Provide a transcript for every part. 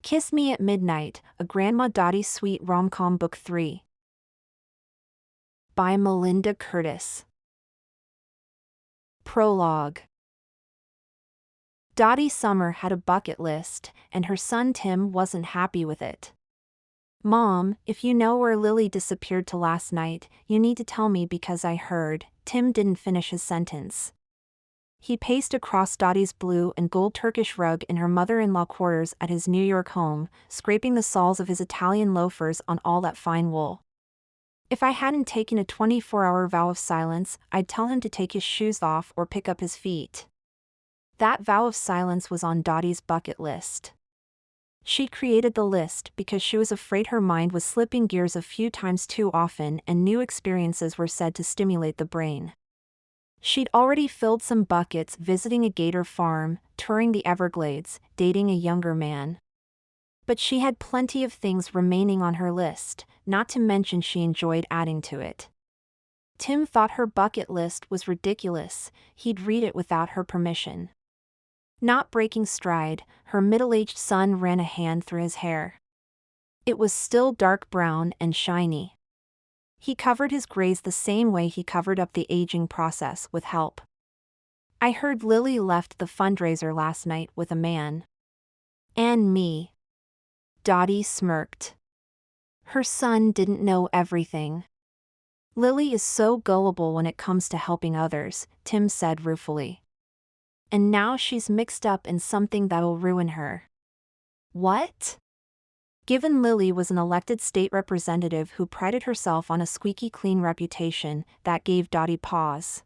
Kiss Me at Midnight, a Grandma Dotty Sweet Rom-Com Book 3. By Melinda Curtis. Prologue. Dottie Summer had a bucket list, and her son Tim wasn't happy with it. "Mom, if you know where Lily disappeared to last night, you need to tell me because I heard." Tim didn't finish his sentence. He paced across Dottie's blue and gold Turkish rug in her mother-in-law quarters at his New York home, scraping the soles of his Italian loafers on all that fine wool. If I hadn't taken a 24-hour vow of silence, I'd tell him to take his shoes off or pick up his feet. That vow of silence was on Dottie's bucket list. She created the list because she was afraid her mind was slipping gears a few times too often and new experiences were said to stimulate the brain. She'd already filled some buckets visiting a gator farm, touring the Everglades, dating a younger man. But she had plenty of things remaining on her list, not to mention she enjoyed adding to it. Tim thought her bucket list was ridiculous. He'd read it without her permission. Not breaking stride, her middle-aged son ran a hand through his hair. It was still dark brown and shiny. He covered his grays the same way he covered up the aging process, with help. "I heard Lily left the fundraiser last night with a man." "And me." Dottie smirked. Her son didn't know everything. "Lily is so gullible when it comes to helping others," Tim said ruefully. "And now she's mixed up in something that'll ruin her." "What?" Given Lily was an elected state representative who prided herself on a squeaky clean reputation, that gave Dottie pause.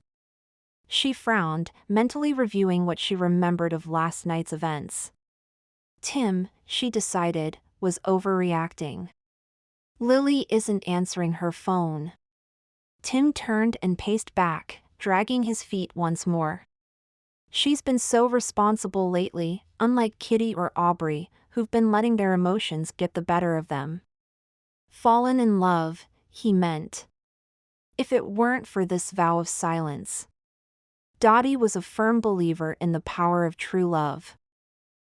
She frowned, mentally reviewing what she remembered of last night's events. Tim, she decided, was overreacting. Lily isn't answering her phone. Tim turned and paced back, dragging his feet once more. "She's been so responsible lately, unlike Kitty or Aubrey, who've been letting their emotions get the better of them." Fallen in love, he meant. If it weren't for this vow of silence. Dottie was a firm believer in the power of true love.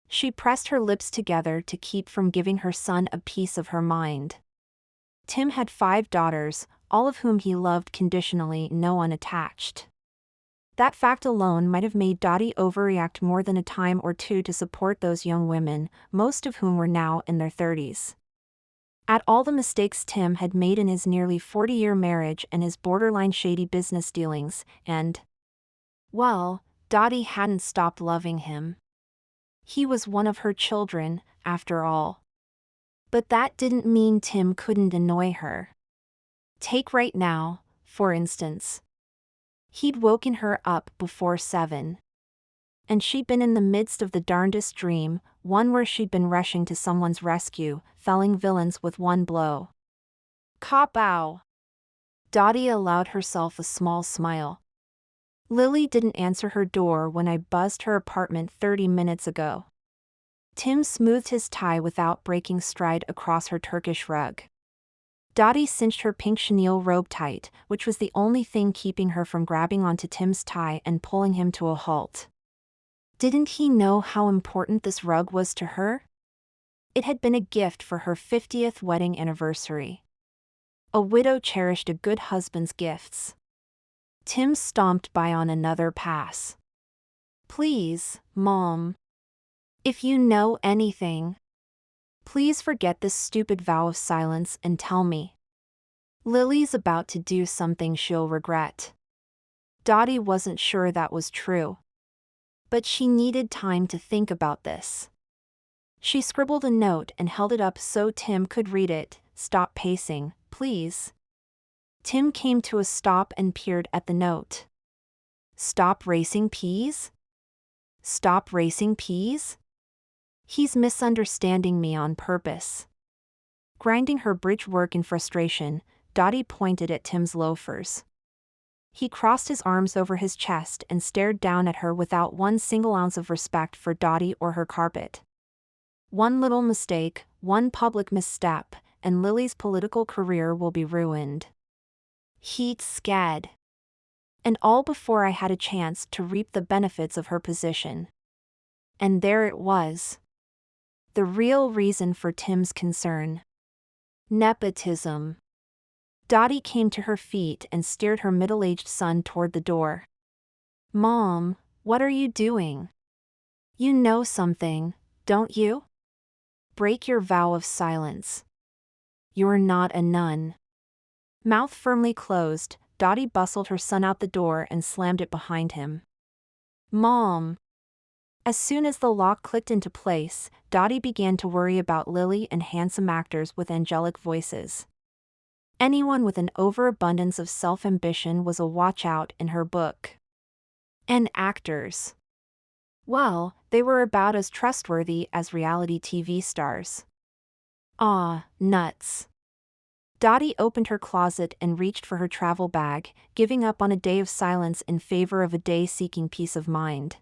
She pressed her lips together to keep from giving her son a piece of her mind. Tim had 5 daughters, all of whom he loved conditionally, no one attached. That fact alone might have made Dottie overreact more than a time or two to support those young women, most of whom were now in their 30s. At all the mistakes Tim had made in his nearly 40-year marriage and his borderline shady business dealings, and, well, Dottie hadn't stopped loving him. He was one of her children, after all. But that didn't mean Tim couldn't annoy her. Take right now, for instance. He'd woken her up before 7. And she'd been in the midst of the darndest dream, one where she'd been rushing to someone's rescue, felling villains with one blow. "Cop-ow." Dottie allowed herself a small smile. "Lily didn't answer her door when I buzzed her apartment 30 minutes ago." Tim smoothed his tie without breaking stride across her Turkish rug. Dottie cinched her pink chenille robe tight, which was the only thing keeping her from grabbing onto Tim's tie and pulling him to a halt. Didn't he know how important this rug was to her? It had been a gift for her 50th wedding anniversary. A widow cherished a good husband's gifts. Tim stomped by on another pass. "Please, Mom. If you know anything, please forget this stupid vow of silence and tell me. Lily's about to do something she'll regret." Dottie wasn't sure that was true. But she needed time to think about this. She scribbled a note and held it up so Tim could read it. "Stop pacing, please." Tim came to a stop and peered at the note. "Stop racing peas? Stop racing peas? He's misunderstanding me on purpose." Grinding her bridge work in frustration, Dottie pointed at Tim's loafers. He crossed his arms over his chest and stared down at her without one single ounce of respect for Dottie or her carpet. One little mistake, one public misstep, and Lily's political career will be ruined. He'd scad. And all before I had a chance to reap the benefits of her position. And there it was. The real reason for Tim's concern. Nepotism. Dotty came to her feet and steered her middle-aged son toward the door. Mom, what are you doing? You know something, don't you? Break your vow of silence. You're not a nun. Mouth firmly closed, Dotty bustled her son out the door and slammed it behind him. Mom. As soon as the lock clicked into place, Dotty began to worry about Lily and handsome actors with angelic voices. Anyone with an overabundance of self-ambition was a watch-out in her book. And actors. Well, they were about as trustworthy as reality TV stars. Ah, nuts. Dotty opened her closet and reached for her travel bag, giving up on a day of silence in favor of a day seeking peace of mind.